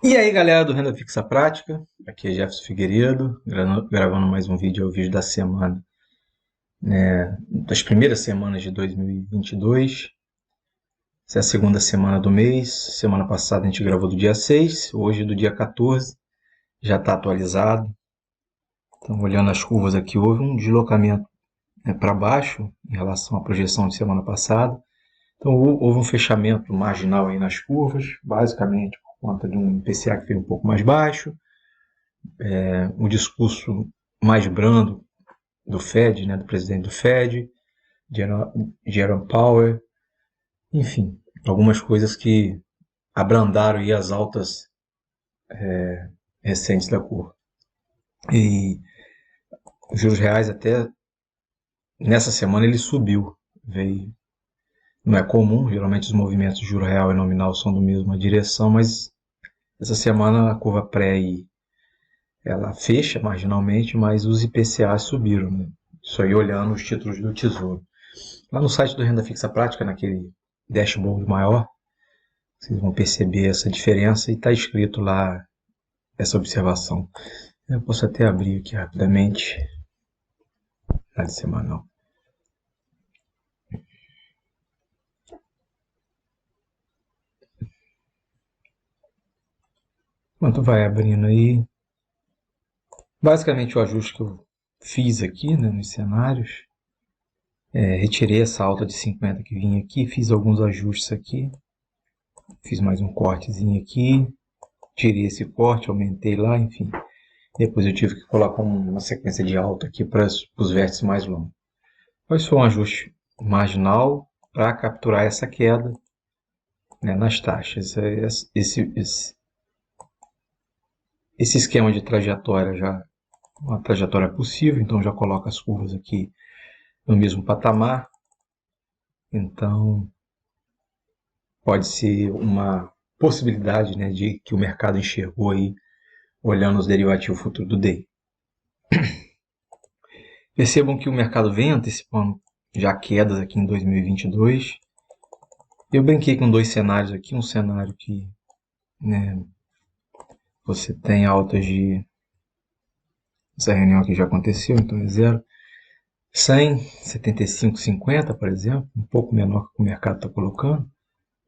E aí, galera do Renda Fixa Prática, aqui é Jefferson Figueiredo, gravando mais um vídeo, é o vídeo da semana, né, das primeiras semanas de 2022. Essa é a segunda semana do mês. Semana passada a gente gravou do dia 6, hoje do dia 14, já está atualizado. Então, olhando as curvas aqui, houve um deslocamento, né, para baixo em relação à projeção de semana passada. Então, houve um fechamento marginal aí nas curvas, basicamente por conta de um IPCA que veio um pouco mais baixo, o discurso mais brando do Fed, né, do presidente do Fed, Jerome Powell, enfim, algumas coisas que abrandaram aí as altas recentes da curva. E os juros reais até nessa semana ele subiu, veio. Não é comum, geralmente os movimentos de juro real e nominal são da mesma direção, mas essa semana a curva pré ela fecha marginalmente, mas os IPCA subiram, né? Isso aí olhando os títulos do Tesouro. Lá no site do Renda Fixa Prática, naquele dashboard maior, vocês vão perceber essa diferença e está escrito lá essa observação. Eu posso até abrir aqui rapidamente na semanal. Enquanto vai abrindo aí, basicamente o ajuste que eu fiz aqui, né, nos cenários, retirei essa alta de 50 que vinha aqui, fiz alguns ajustes aqui, fiz mais um cortezinho aqui, tirei esse corte, aumentei lá, enfim. Depois eu tive que colocar uma sequência de alta aqui para os vértices mais longos. Mas foi um ajuste marginal para capturar essa queda, né, nas taxas. Esse esquema de trajetória já uma trajetória possível, então já coloca as curvas aqui no mesmo patamar. Então pode ser uma possibilidade, né, de que o mercado enxergou aí olhando os derivativos futuros do DI. Percebam que o mercado vem antecipando já quedas aqui em 2022. Eu brinquei com dois cenários aqui, um cenário que, né, você tem altas de... Essa reunião aqui já aconteceu, então é 0. 100, 75, 50, por exemplo, um pouco menor que o mercado está colocando.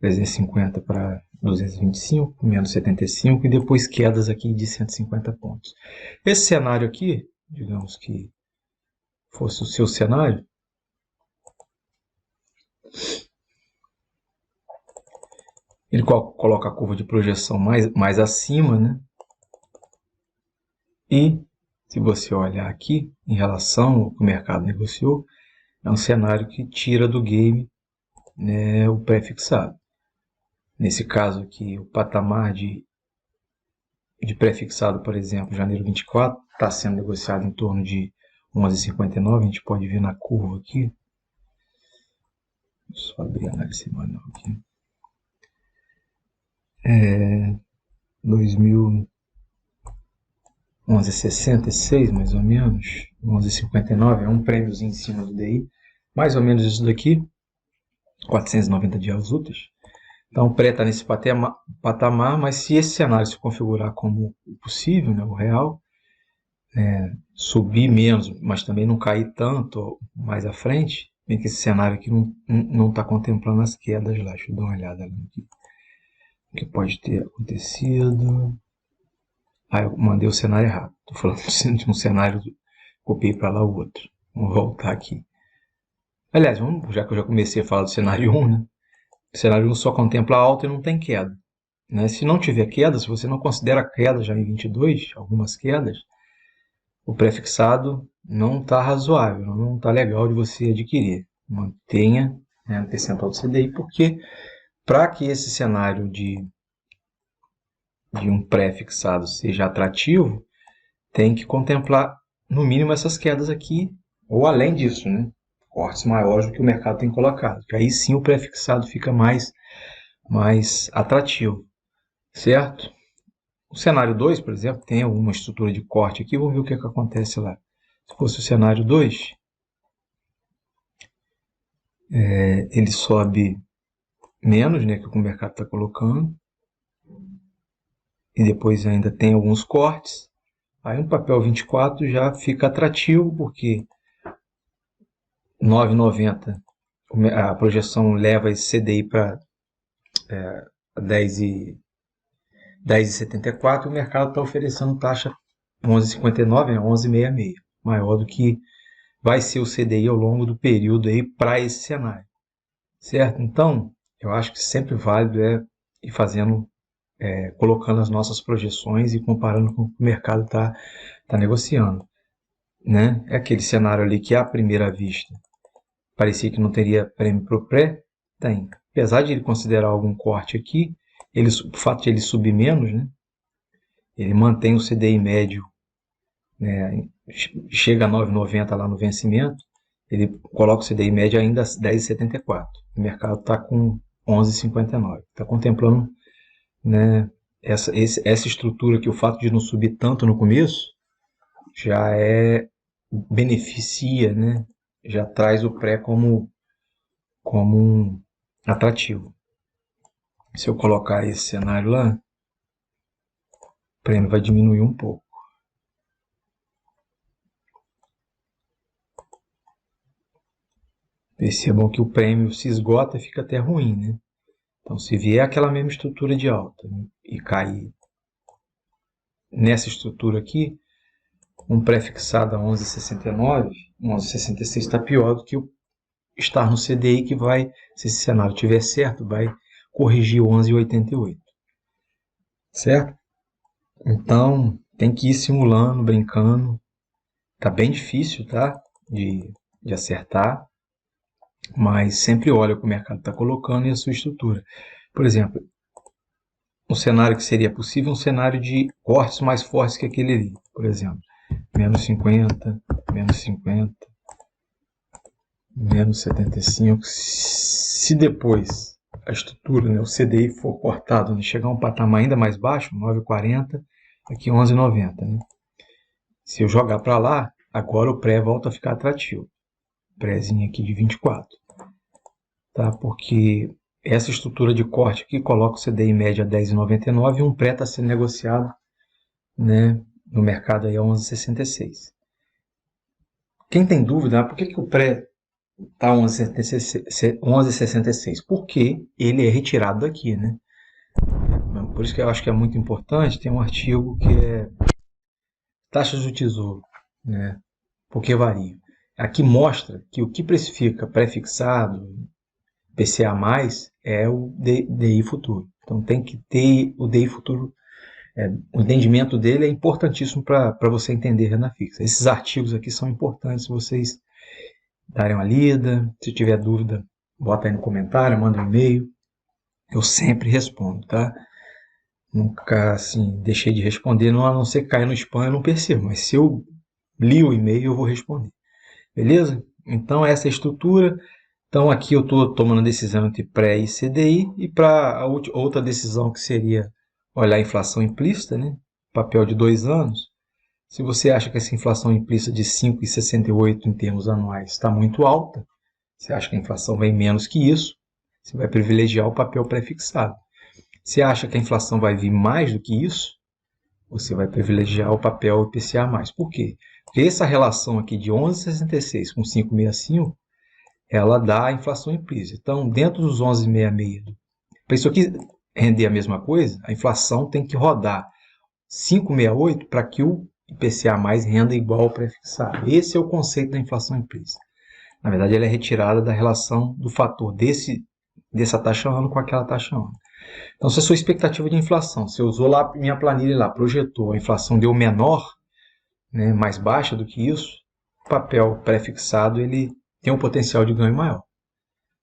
350 para 225, menos 75, e depois quedas aqui de 150 pontos. Esse cenário aqui, digamos que fosse o seu cenário, ele coloca a curva de projeção mais acima, né? E se você olhar aqui, em relação ao que o mercado negociou, é um cenário que tira do game, né, o pré-fixado. Nesse caso aqui, o patamar de pré-fixado, por exemplo, janeiro 24, está sendo negociado em torno de 11,59. A gente pode ver na curva aqui. Só abrir a análise semanal aqui. 11,66 mais ou menos. 11,59 é um prêmiozinho em cima do DI. Mais ou menos isso daqui. 490 dias úteis. Então, o pré está nesse patamar, mas se esse cenário se configurar como possível, né, o real, subir menos, mas também não cair tanto mais à frente, bem que esse cenário aqui não está contemplando as quedas lá. Deixa eu dar uma olhada aqui. O que pode ter acontecido? Eu mandei o cenário errado. Estou falando de um cenário, copiei para lá o outro. Vamos voltar aqui. Aliás, já que eu já comecei a falar do cenário 1, né? O cenário 1 só contempla alta e não tem queda. Né? Se não tiver queda, se você não considera queda já em 22, algumas quedas, o pré-fixado não está razoável, não está legal de você adquirir. Mantenha, né, no percentual do CDI, porque para que esse cenário de um pré-fixado seja atrativo, tem que contemplar no mínimo essas quedas aqui, ou além disso, né? Cortes maiores do que o mercado tem colocado. Que aí sim o pré-fixado fica mais atrativo, certo? O cenário 2, por exemplo, tem alguma estrutura de corte aqui, vamos ver o que acontece lá. Se fosse o cenário 2, ele sobe menos, né, que o que o mercado está colocando. e depois ainda tem alguns cortes. Aí um papel 24 já fica atrativo, porque 9,90 a projeção leva esse CDI para 10,74 e o mercado está oferecendo taxa 11,59, 11,66, maior do que vai ser o CDI ao longo do período aí para esse cenário, certo? Então, eu acho que sempre válido ir fazendo, colocando as nossas projeções e comparando com o que o mercado está negociando, né? É aquele cenário ali que à primeira vista parecia que não teria prêmio para o pré, tem. Apesar de ele considerar algum corte aqui, o fato de ele subir menos, né? Ele mantém o CDI médio, né? Chega a 9,90 lá no vencimento, ele coloca o CDI médio ainda a 10,74. O mercado está com 11,59. Está contemplando, né, essa estrutura que o fato de não subir tanto no começo já beneficia, né? Já traz o pré como um atrativo. Se eu colocar esse cenário lá, o prêmio vai diminuir um pouco. Percebam que o prêmio se esgota e fica até ruim, né? Então, se vier aquela mesma estrutura de alta, né, e cair nessa estrutura aqui, um pré-fixado a 11,69, 11,66 está pior do que estar no CDI, que vai, se esse cenário estiver certo, vai corrigir 11,88. Certo? Então, tem que ir simulando, brincando. Tá bem difícil, tá? De acertar, mas sempre olha o que o mercado está colocando e a sua estrutura. Por exemplo, um cenário que seria possível, um cenário de cortes mais fortes que aquele ali. Por exemplo, menos 50, menos 50, menos 75. Se depois a estrutura, né, o CDI for cortado, né, chegar a um patamar ainda mais baixo, 9,40, aqui 11,90. Né? Se eu jogar para lá, agora o pré volta a ficar atrativo. Prézinho aqui de 24. Tá? Porque essa estrutura de corte aqui coloca o CDI média a 10,99 e um pré está sendo negociado, né, no mercado aí a 11,66. Quem tem dúvida, por que o pré está 11,66? Porque ele é retirado daqui, né? Por isso que eu acho que é muito importante, tem um artigo que é taxas do tesouro, né? Porque varia. Aqui mostra que o que precifica pré-fixado, PCA+, é o DI futuro. Então tem que ter o DI futuro, o entendimento dele é importantíssimo para você entender renda fixa. Esses artigos aqui são importantes vocês darem uma lida. Se tiver dúvida, bota aí no comentário, manda um e-mail. Eu sempre respondo, tá? Nunca, assim, deixei de responder, a não ser que caia no spam, eu não percebo. Mas se eu li o e-mail, eu vou responder. Beleza? Então, essa é a estrutura. Então, aqui eu estou tomando a decisão entre pré e CDI. E para a outra decisão, que seria olhar a inflação implícita, né? Papel de 2 anos. Se você acha que essa inflação implícita de 5,68 em termos anuais está muito alta, você acha que a inflação vem menos que isso, você vai privilegiar o papel pré-fixado. Se acha que a inflação vai vir mais do que isso, você vai privilegiar o papel IPCA+. Por quê? Porque essa relação aqui de 11,66 com 5,65, ela dá a inflação implícita. Então, dentro dos 11,66, para isso aqui render a mesma coisa, a inflação tem que rodar 5,68 para que o IPCA+ renda igual ao pré-fixado. Esse é o conceito da inflação implícita. Na verdade, ela é retirada da relação do fator dessa taxa ano com aquela taxa ano. Então, se a sua expectativa de inflação, você usou lá minha planilha lá, projetou, a inflação deu menor, né, mais baixa do que isso, o papel pré-fixado ele tem um potencial de ganho maior.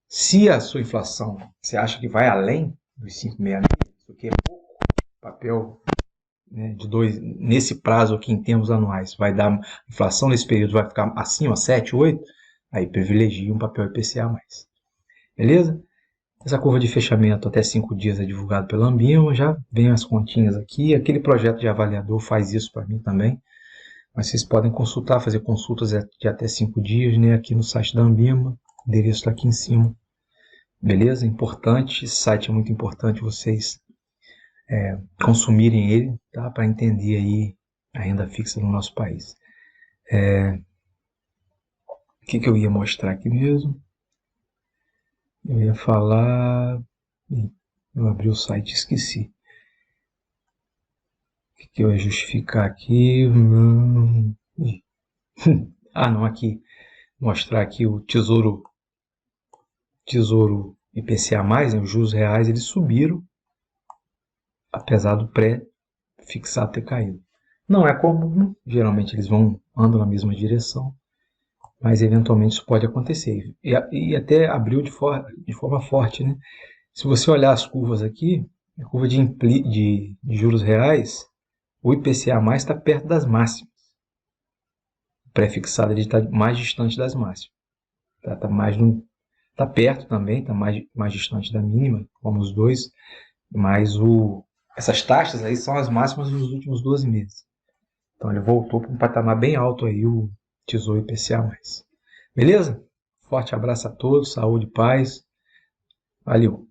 Se a sua inflação, você acha que vai além dos 5,66, isso aqui é pouco, papel, né, de 2, nesse prazo aqui em termos anuais, vai dar, a inflação nesse período vai ficar acima, 7, 8, aí privilegia um papel IPCA+. Beleza? Essa curva de fechamento até 5 dias é divulgado pela Ambima, já vem as continhas aqui, aquele projeto de avaliador faz isso para mim também, mas vocês podem consultar, fazer consultas de até 5 dias, né, aqui no site da Ambima, o endereço está aqui em cima. Beleza? Importante, esse site é muito importante vocês consumirem ele, tá? Para entender aí a renda fixa no nosso país. O que eu ia mostrar aqui mesmo? Eu ia falar... Eu abri o site e esqueci. O que eu ia justificar aqui? Ah, não, aqui. Mostrar aqui o Tesouro IPCA+, né, os juros reais, eles subiram, apesar do pré-fixado ter caído. Não é comum, geralmente eles andam na mesma direção, mas eventualmente isso pode acontecer. E até abriu de forma forte, né? Se você olhar as curvas aqui, a curva de juros reais, o IPCA+ está perto das máximas. O pré-fixado está mais distante das máximas. Está perto também, está mais distante da mínima, como os dois, mas essas taxas aí são as máximas dos últimos 12 meses. Então ele voltou para um patamar bem alto aí, o Tesouro IPCA+. Beleza? Forte abraço a todos, saúde e paz. Valeu!